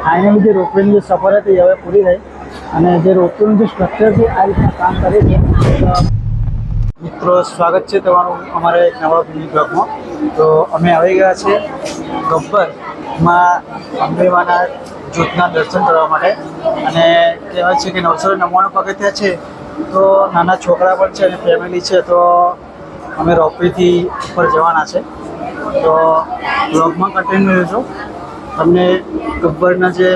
Finally જે રોપવેની જે સફર હતી હવે પૂરી થઈ અને જે રોપવેનું જે સ્ટ્રક્ચર છે આ રીતના કામ કરે છે. મિત્રો સ્વાગત છે તમારું અમારા એક નવા મિની બ્લોગમાં. તો અમે આવી ગયા છે ગબ્બરમાં અંબેમાના જ્યોતના દર્શન કરવા માટે. અને કહેવાય છે કે 999 પગથિયાં છે, તો નાના છોકરા પણ છે અને ફેમિલી છે, તો અમે રોપવેથી ઉપર જવાના છે. તો બ્લોગમાં કન્ટિન્યુ રહેજો, તમને ગબ્બરના જે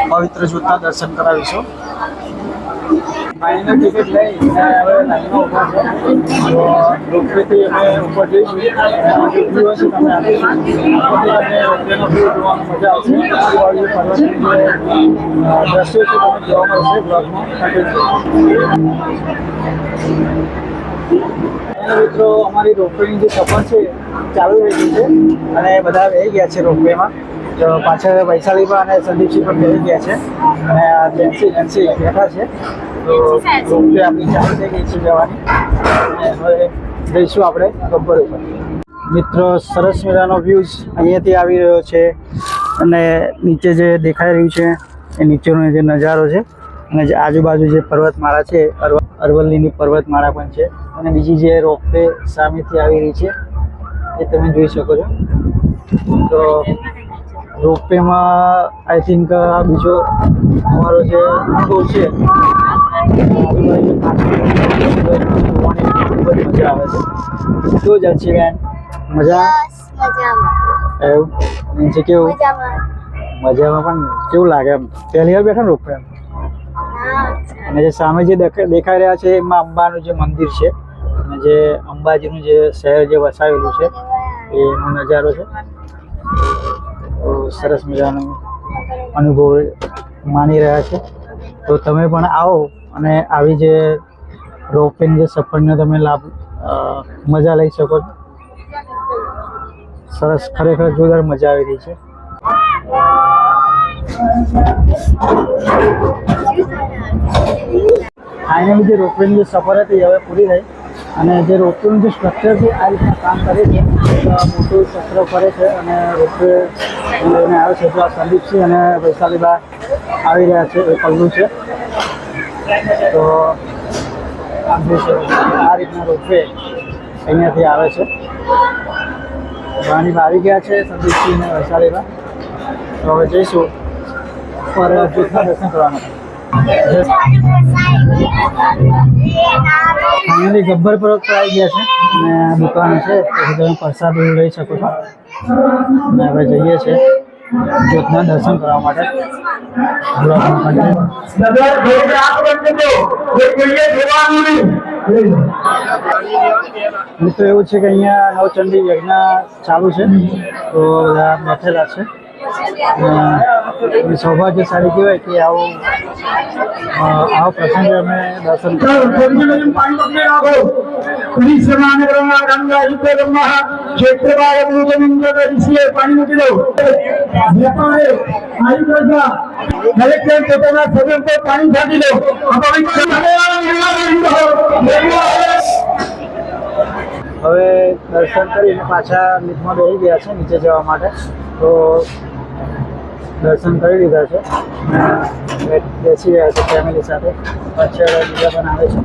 પવિત્ર જ્યોતના દર્શન કરાવીશું. ફાઇનલ ટિકિટ લઈ હવે લાઈનમાં ઊભા છે, તો રોપવેથી અમે ઉપર જઈશું. જે વ્યૂ હશે તમને આપીશું. તમને રોપવેનો વ્યૂ જોવાની મજા આવશે. આજુબાજુ પર્વતનું જે દ્રશ્યો છે તમને જોવા મળશે બ્લોગમાં. મિત્રો અમારી રોપવેની જે સફર છે ચાલુ થઈ ગઈ છે અને બધા બેસી ગયા છે રોપવેમાં. તો પાછળ વૈશાલીબા અને સંદીપસિંહ પણ બેસી ગયા છે અને આ જેન્સી બેઠા છે. તો રોપવે આપણી ચાલુ થઈ ગઈ છે જવાની અને હવે જઈશું આપણે ગબ્બર ઉપર. મિત્રો સરસ મજાનો વ્યૂઝ અહીંયાથી આવી રહ્યો છે અને નીચે જે દેખાઈ રહ્યું છે એ નીચેનો જે નજારો છે અને જે આજુબાજુ જે પર્વતમાળા છે અરવલ્લીની પર્વતમાળા પણ છે અને બીજી જે રોપવે સામેથી આવી રહી છે એ તમે જોઈ શકો છો. તો રોપવેમાં આઈ થિંક બીજો અમારો જે અનુભવ છે જોવાની ખૂબ જ મજા આવે છે. કેવું જાય છે બેન? મજા એવું છે? કેવું મજામાં પણ કેવું લાગે એમ? પહેલી વાર બેઠા ને રોપવે એમ? અને જે સામે જે દેખાઈ રહ્યા છે એમાં અંબાનું જે મંદિર છે અને જે અંબાજીનું જે શહેર જે વસાવેલું છે એનો નજારો છે. તો સરસ મજાનો અનુભવ માણી રહ્યા છે. તો તમે પણ આવો અને આવી જે રોપવેની જે સફરનો તમે લાભ મજા લઈ શકો છો. સરસ, ખરેખર જોરદાર મજા આવી રહી છે. ફાઇનલી જે રોપવેની જે સફર હતી હવે પૂરી થઈ અને જે રોપવેનું જે સ્ટ્રક્ચર છે આ રીતના કામ કરે છે. મોટું ચક્ર ફરે છે અને રોપવે લઈને આવે છે. તો આ સંદીપસિંહ અને વૈશાલીબા આવી રહ્યા છે, એ પગલું છે. તો આ રીતના રોપવે અહીંયાથી આવે છે. વાણીમાં આવી ગયા છે સંદીપસિંહ અને વૈશાલીબા. તો હવે જઈશું પર જ્યોતના દર્શન કરવાના. ફાઇનલી ગબ્બર પર્વત પર આવી ગયા છે અને દુકાન છે, તેથી તમે પ્રસાદ લઈ શકો છો. અને હવે જઈએ છીએ જ્યોતના દર્શન કરવા માટે. મિત્રો એવું છે કે અહીંયા નવચંડી યજ્ઞ ચાલુ છે, તો બધા બેઠેલા છે. સૌભાગ્યશાળી કહેવાય કે આવો પ્રસંગે અમે દર્શન હવે દર્શન કરીને પાછા લિફ્ટમાં બેસી ગયા છે નીચે જવા માટે. તો દર્શન કરી લીધા છે અને બેસી રહ્યા છે ફેમિલી સાથે. પાછળ બીજા પણ આવે છે.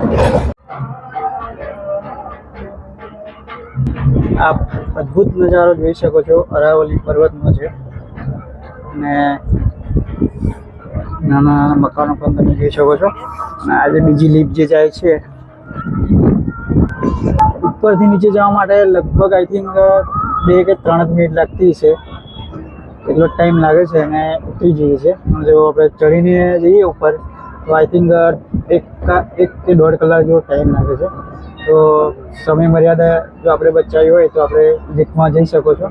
આપ અદ્ભુત નજારો જોઈ શકો છો, અરાવલી પર્વતનો છે અને નાના નાના મકાનો પણ તમે જોઈ શકો છો. અને આજે બીજી લિફ્ટ જે જાય છે ઉપરથી નીચે જવા માટે લગભગ આઈ થિંક 2 કે 3 મિનિટ લાગતી છે. એટલો ટાઈમ લાગે છે અને ઉતરી જઈએ છીએ. જો આપણે ચડીને જઈએ ઉપર તો આઈ થિંક 1 કે 1.5 કલાક જેવો ટાઈમ લાગે છે. તો સમય મર્યાદા જો આપણે બચાવી હોય તો આપણે લિફ્ટમાં જઈ શકો છો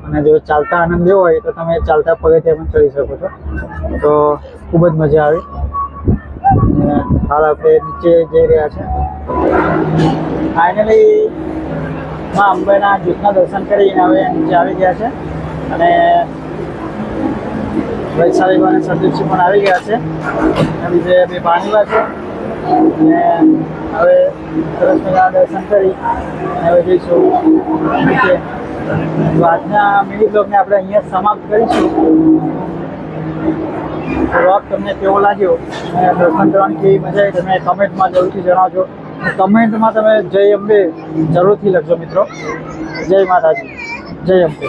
અને જો ચાલતા આનંદ લેવો હોય તો તમે ચાલતા પગથિયાં પણ ચડી શકો છો. તો ખૂબ જ મજા આવી. હાલ આપણે નીચે જઈ રહ્યા છે. ફાઇનલી માં અંબેના જ્યોતના દર્શન કરીને હવે નીચે આવી ગયા છે અને વૈશાલીબા અને સંદીપસિંહ પણ આવી ગયા છે. બીજે 2 ભાણીબા છે અને હવે સરસ મજાના દર્શન કરી હવે જઈશું નીચે. તો આજના મિની બ્લોગને આપણે અહીંયા સમાપ્ત કરીશું. તમને કેવો લાગ્યો અને દર્શન કરવાની કેવી મજા આવી તમે કમેન્ટમાં જરૂરથી જણાવજો. કમેન્ટમાં તમે જય અંબે જરૂરથી લખજો મિત્રો. જય માતાજી, જય અંબે.